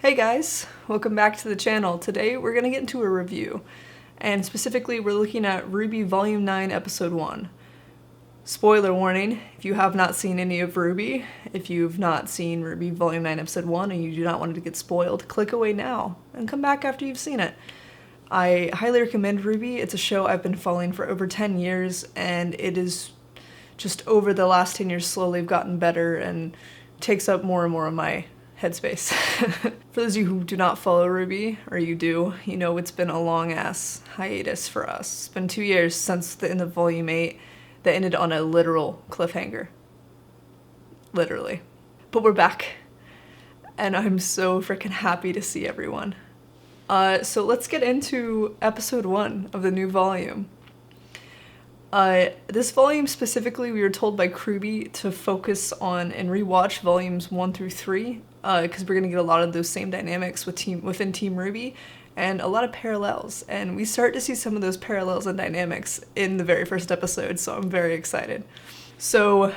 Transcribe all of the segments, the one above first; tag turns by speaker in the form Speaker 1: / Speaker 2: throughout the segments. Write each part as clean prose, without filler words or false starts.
Speaker 1: Hey guys, welcome back to the channel. Today we're going to get into a review, and specifically we're looking at RWBY Volume 9 Episode 1. Spoiler warning, if you have not seen any of RWBY, if you've not seen RWBY Volume 9 Episode 1 and you do not want to get spoiled, click away now and come back after you've seen it. I highly recommend RWBY. It's a show I've been following for over 10 years, and it is just over the last 10 years slowly gotten better and takes up more and more of my headspace. For those of you who do not follow RWBY, or you do, you know it's been a long ass hiatus for us. It's been 2 years since the end of Volume 8 that ended on a literal cliffhanger. Literally. But we're back, and I'm so freaking happy to see everyone. So let's get into episode 1 of the new volume. This volume specifically, we were told by RWBY to focus on and rewatch volumes 1 through 3, because we're gonna get a lot of those same dynamics within Team RWBY, and a lot of parallels. And we start to see some of those parallels and dynamics in the very first episode, so I'm very excited. So,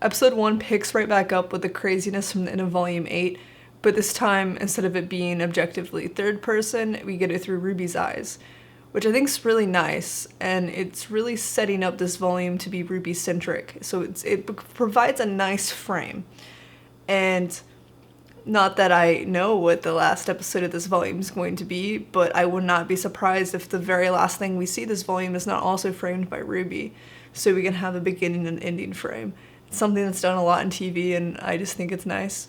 Speaker 1: episode 1 picks right back up with the craziness from the end of volume 8, but this time, instead of it being objectively third person, we get it through RWBY's eyes, which I think is really nice, and it's really setting up this volume to be RWBY-centric. So it provides a nice frame. And not that I know what the last episode of this volume is going to be, but I would not be surprised if the very last thing we see this volume is not also framed by RWBY, so we can have a beginning and ending frame. It's something that's done a lot in TV, and I just think it's nice.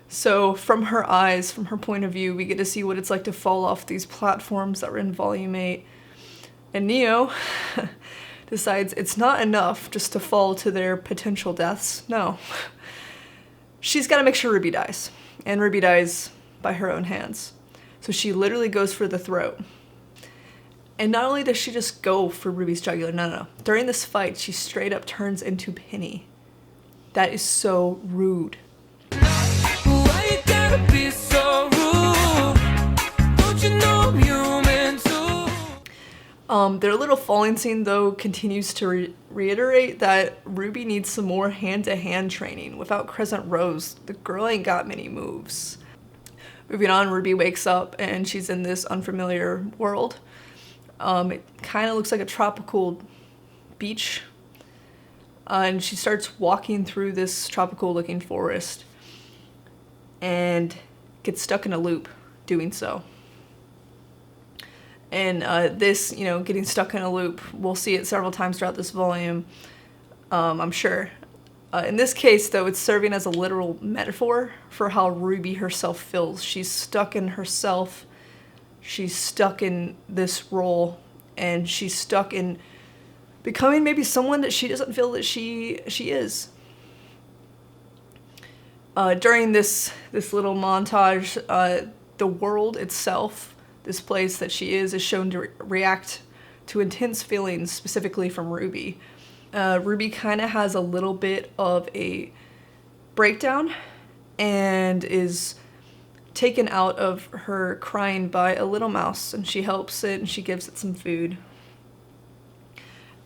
Speaker 1: So from her eyes, from her point of view, we get to see what it's like to fall off these platforms that were in Volume 8. And Neo decides it's not enough just to fall to their potential deaths. No. She's got to make sure RWBY dies. And RWBY dies by her own hands. So she literally goes for the throat. And not only does she just go for RWBY's jugular, no. During this fight, she straight up turns into Penny. That is so rude. Their little falling scene, though, continues to reiterate that RWBY needs some more hand-to-hand training. Without Crescent Rose, the girl ain't got many moves. Moving on, RWBY wakes up and she's in this unfamiliar world. It kind of looks like a tropical beach. And she starts walking through this tropical-looking forest and gets stuck in a loop doing so. And this, getting stuck in a loop, we'll see it several times throughout this volume, I'm sure. In this case, though, it's serving as a literal metaphor for how RWBY herself feels. She's stuck in herself, she's stuck in this role, and she's stuck in becoming maybe someone that she doesn't feel that she is. During this little montage, the world itself, this place that she is shown to react to intense feelings, specifically from RWBY. RWBY kind of has a little bit of a breakdown and is taken out of her crying by a little mouse, and she helps it and she gives it some food.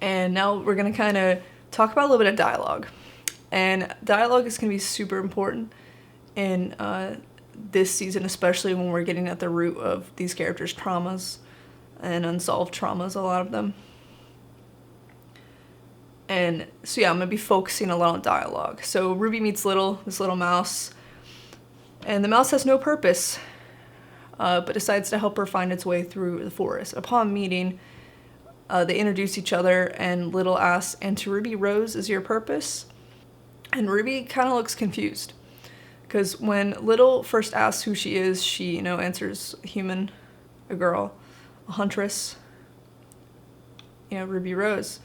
Speaker 1: And now we're going to kind of talk about a little bit of dialogue. And dialogue is going to be super important in this season, especially when we're getting at the root of these characters' traumas and unsolved traumas, a lot of them. And so yeah, I'm going to be focusing a lot on dialogue. So RWBY meets this little mouse, and the mouse has no purpose, but decides to help her find its way through the forest. Upon meeting, they introduce each other, and Little asks, "And to RWBY Rose is your purpose?" And RWBY kind of looks confused. Because when Little first asks who she is, she, answers a human, a girl, a huntress, RWBY Rose.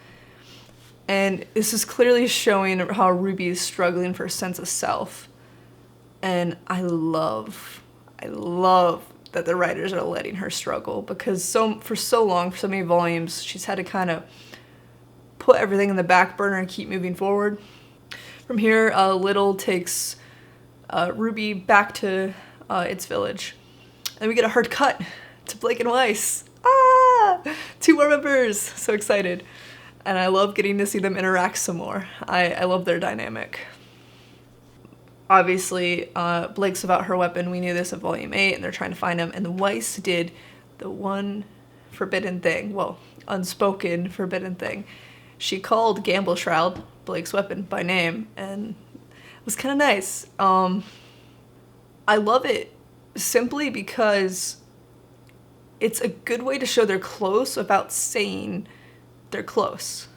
Speaker 1: And this is clearly showing how RWBY is struggling for a sense of self. And I love that the writers are letting her struggle, because for so long, for so many volumes, she's had to kind of put everything in the back burner and keep moving forward. From here, Little takes RWBY back to its village, and we get a hard cut to Blake and Weiss. 2 more members! So excited. And I love getting to see them interact some more. I love their dynamic. Obviously, Blake's about her weapon. We knew this at Volume 8, and they're trying to find him. And Weiss did the one forbidden thing, well, unspoken forbidden thing. She called Gamble Shroud, Blake's weapon, by name, and it was kind of nice. I love it simply because it's a good way to show they're close without saying they're close.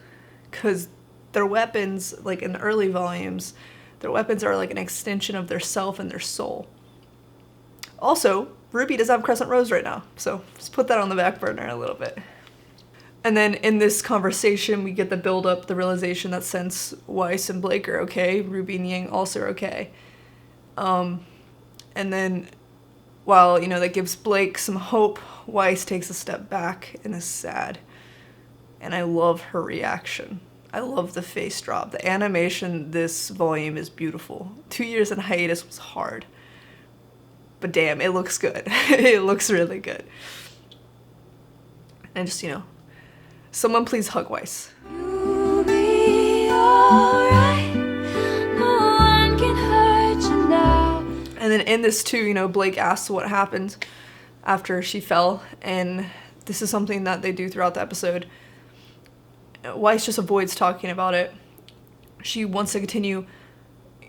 Speaker 1: Because their weapons, like in the early volumes, their weapons are like an extension of their self and their soul. Also, RWBY does have Crescent Rose right now, so just put that on the back burner a little bit. And then in this conversation, we get the build up, the realization that since Weiss and Blake are okay, RWBY and Yang also are okay. And then, while, you know, that gives Blake some hope, Weiss takes a step back and is sad. And I love her reaction. I love the face drop. The animation this volume is beautiful. 2 years in hiatus was hard. But damn, it looks good. It looks really good. And just, you know, someone please hug Weiss. You'll be alright. No one can hurt you now. And then in this too, you know, Blake asks what happened after she fell. And this is something that they do throughout the episode. Weiss just avoids talking about it. She wants to continue,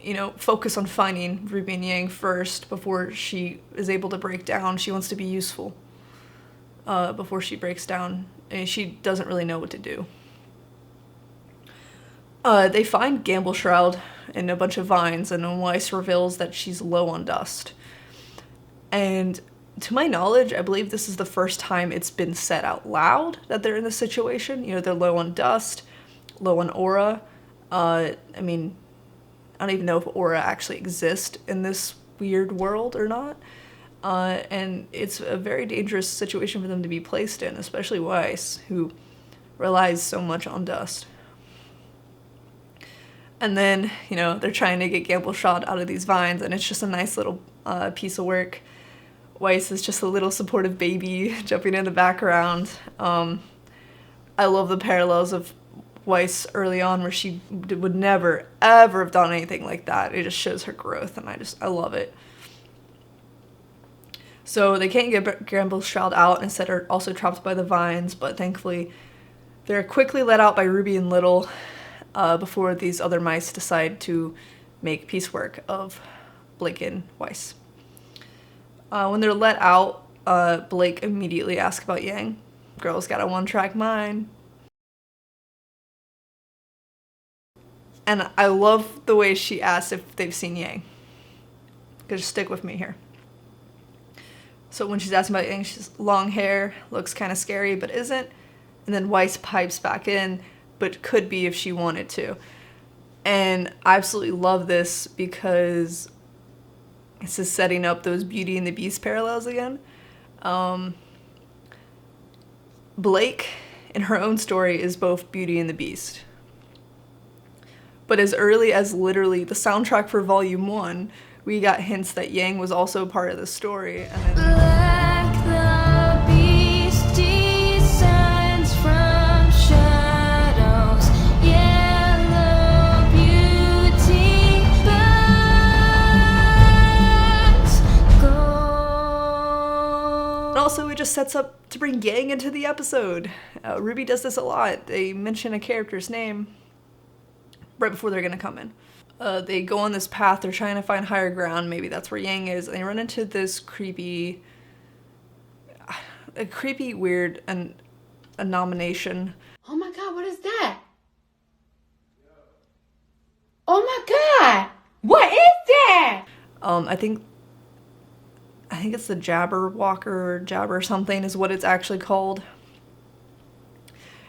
Speaker 1: you know, focus on finding RWBY and Yang first before she is able to break down. She wants to be useful before she breaks down, and she doesn't really know what to do. They find Gamble Shroud in a bunch of vines, and Weiss reveals that she's low on dust. And to my knowledge, I believe this is the first time it's been said out loud that they're in this situation. You know, they're low on dust, low on aura. I mean, I don't even know if aura actually exists in this weird world or not. And it's a very dangerous situation for them to be placed in, especially Weiss, who relies so much on dust. And then, you know, they're trying to get Gamble Shroud out of these vines, and it's just a nice little piece of work. Weiss is just a little supportive baby jumping in the background. I love the parallels of Weiss early on where she would never, ever have done anything like that. It just shows her growth, and I love it. So they can't get Gamble Shroud out, instead are also trapped by the vines, but thankfully they're quickly let out by RWBY and Little before these other mice decide to make piecework of Blake and Weiss. When they're let out, Blake immediately asks about Yang. Girl's got a one-track mind. And I love the way she asks if they've seen Yang. Just stick with me here. So when she's asking about Yang, she's long hair, looks kind of scary, but isn't. And then Weiss pipes back in, but could be if she wanted to. And I absolutely love this because this is setting up those Beauty and the Beast parallels again. Blake, in her own story, is both Beauty and the Beast. But as early as literally the soundtrack for Volume 1, we got hints that Yang was also part of the story. And then like the beast descends from shadows, yellow beauty burns gold. And also, it just sets up to bring Yang into the episode. RWBY does this a lot. They mention a character's name right before they're gonna come in. They go on this path, they're trying to find higher ground, maybe that's where Yang is, and they run into this creepy, weird, a nomination.
Speaker 2: Oh my god, what is that? Oh my god, what is that?
Speaker 1: I think it's the Jabberwocker, or Jabber something is what it's actually called.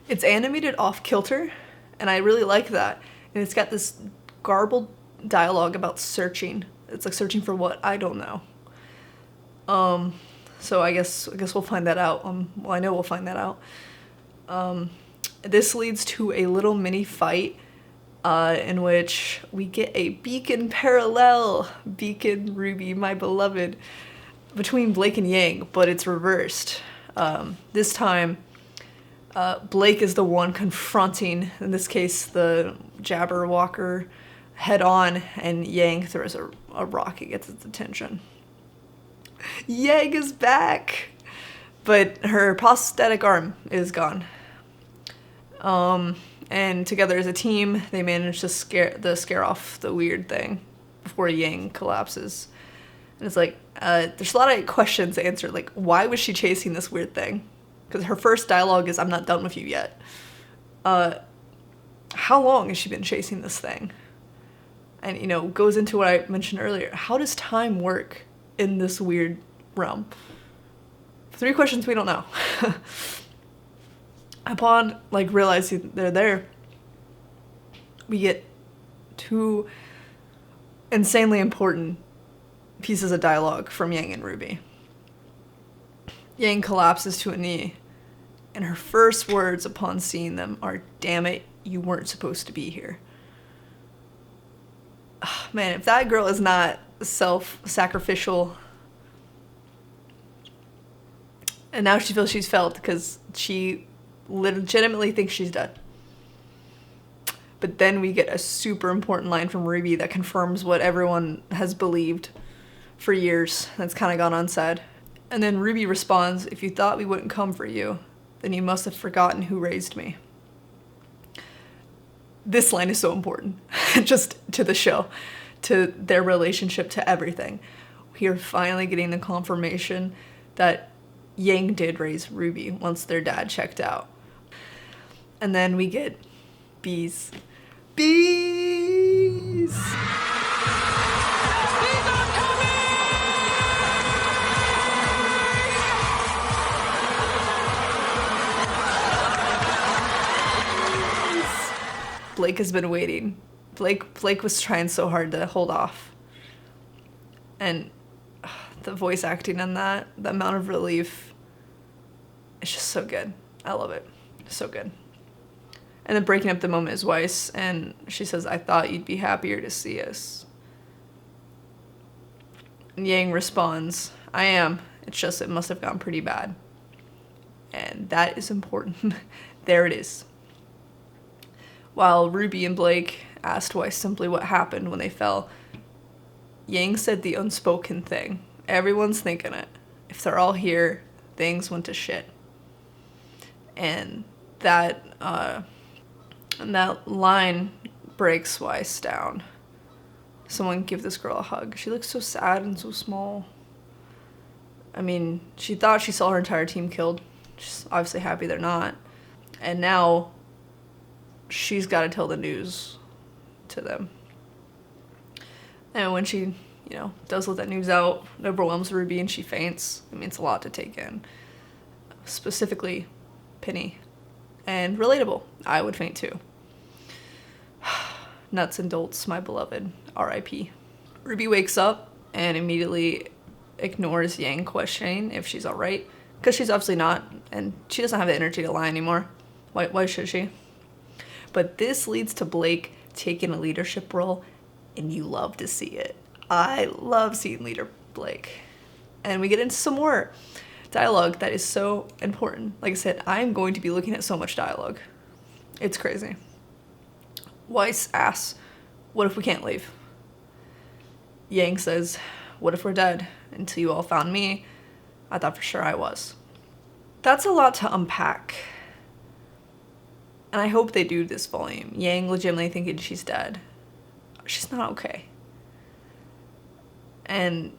Speaker 1: It's animated off kilter, and I really like that. And it's got this garbled dialogue about searching. It's like searching for what? I don't know. So I guess we'll find that out. Well, I know we'll find that out. This leads to a little mini fight in which we get a Beacon parallel. Beacon, RWBY, my beloved, between Blake and Yang, but it's reversed. This time, Blake is the one confronting, in this case, the Jabberwocker. head on, and Yang throws a rock. It gets its attention. Yang is back! But her prosthetic arm is gone. And together as a team, they manage to scare off the weird thing before Yang collapses. And it's like, there's a lot of questions answered. Like, why was she chasing this weird thing? Because her first dialogue is, "I'm not done with you yet." How long has she been chasing this thing? And, goes into what I mentioned earlier. How does time work in this weird realm? 3 questions we don't know. Upon, realizing they're there, we get 2 insanely important pieces of dialogue from Yang and RWBY. Yang collapses to a knee, and her first words upon seeing them are, "Damn it, you weren't supposed to be here." Oh, man, if that girl is not self-sacrificial, and now she feels she's failed because she legitimately thinks she's dead. But then we get a super important line from RWBY that confirms what everyone has believed for years that's kind of gone unsaid. And then RWBY responds, "If you thought we wouldn't come for you, then you must have forgotten who raised me." This line is so important, just to the show, to their relationship, to everything. We are finally getting the confirmation that Yang did raise RWBY once their dad checked out. And then we get bees. Bees! Blake has been waiting. Blake was trying so hard to hold off. And the voice acting in that, the amount of relief, it's just so good. I love it. So good. And then breaking up the moment is Weiss, and she says, "I thought you'd be happier to see us." And Yang responds, "I am. It's just it must have gone pretty bad." And that is important. There it is. While RWBY and Blake asked Weiss simply what happened when they fell, Yang said the unspoken thing. Everyone's thinking it. If they're all here, things went to shit. And that line breaks Weiss down. Someone give this girl a hug. She looks so sad and so small. I mean, she thought she saw her entire team killed. She's obviously happy they're not. And now she's got to tell the news to them. And when she, does let that news out, it overwhelms RWBY and she faints. I mean, it's a lot to take in. Specifically, Penny. And relatable. I would faint too. Nuts and bolts, my beloved. R.I.P. RWBY wakes up and immediately ignores Yang questioning if she's alright. Because she's obviously not. And she doesn't have the energy to lie anymore. Why should she? But this leads to Blake taking a leadership role, and you love to see it. I love seeing leader Blake. And we get into some more dialogue that is so important. Like I said, I'm going to be looking at so much dialogue. It's crazy. Weiss asks, "What if we can't leave?" Yang says, "What if we're dead? Until you all found me, I thought for sure I was." That's a lot to unpack. And I hope they do this volume. Yang legitimately thinking she's dead. She's not okay. And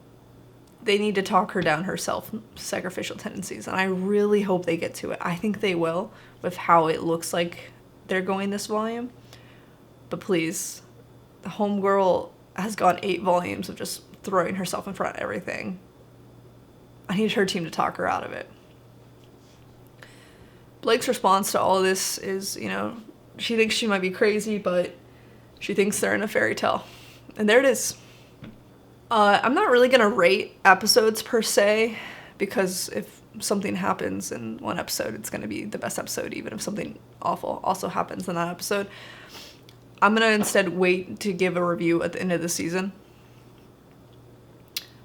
Speaker 1: they need to talk her down her self-sacrificial tendencies. And I really hope they get to it. I think they will, with how it looks like they're going this volume. But please, the homegirl has gone 8 volumes of just throwing herself in front of everything. I need her team to talk her out of it. Blake's response to all of this is, she thinks she might be crazy, but she thinks they're in a fairy tale. And there it is. I'm not really going to rate episodes per se, because if something happens in one episode, it's going to be the best episode, even if something awful also happens in that episode. I'm going to instead wait to give a review at the end of the season.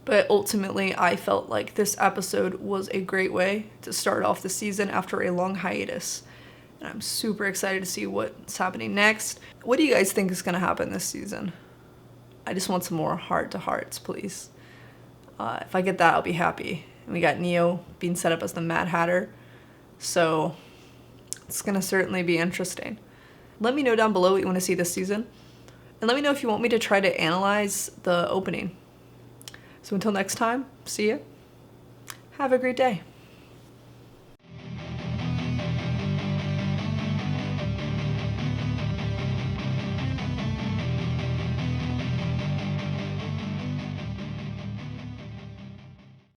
Speaker 1: But ultimately, I felt like this episode was a great way to start off the season after a long hiatus. And I'm super excited to see what's happening next. What do you guys think is going to happen this season? I just want some more heart-to-hearts, please. If I get that, I'll be happy. And we got Neo being set up as the Mad Hatter, so it's gonna certainly be interesting. Let me know down below what you want to see this season, and let me know if you want me to try to analyze the opening. So until next time, see ya. Have a great day.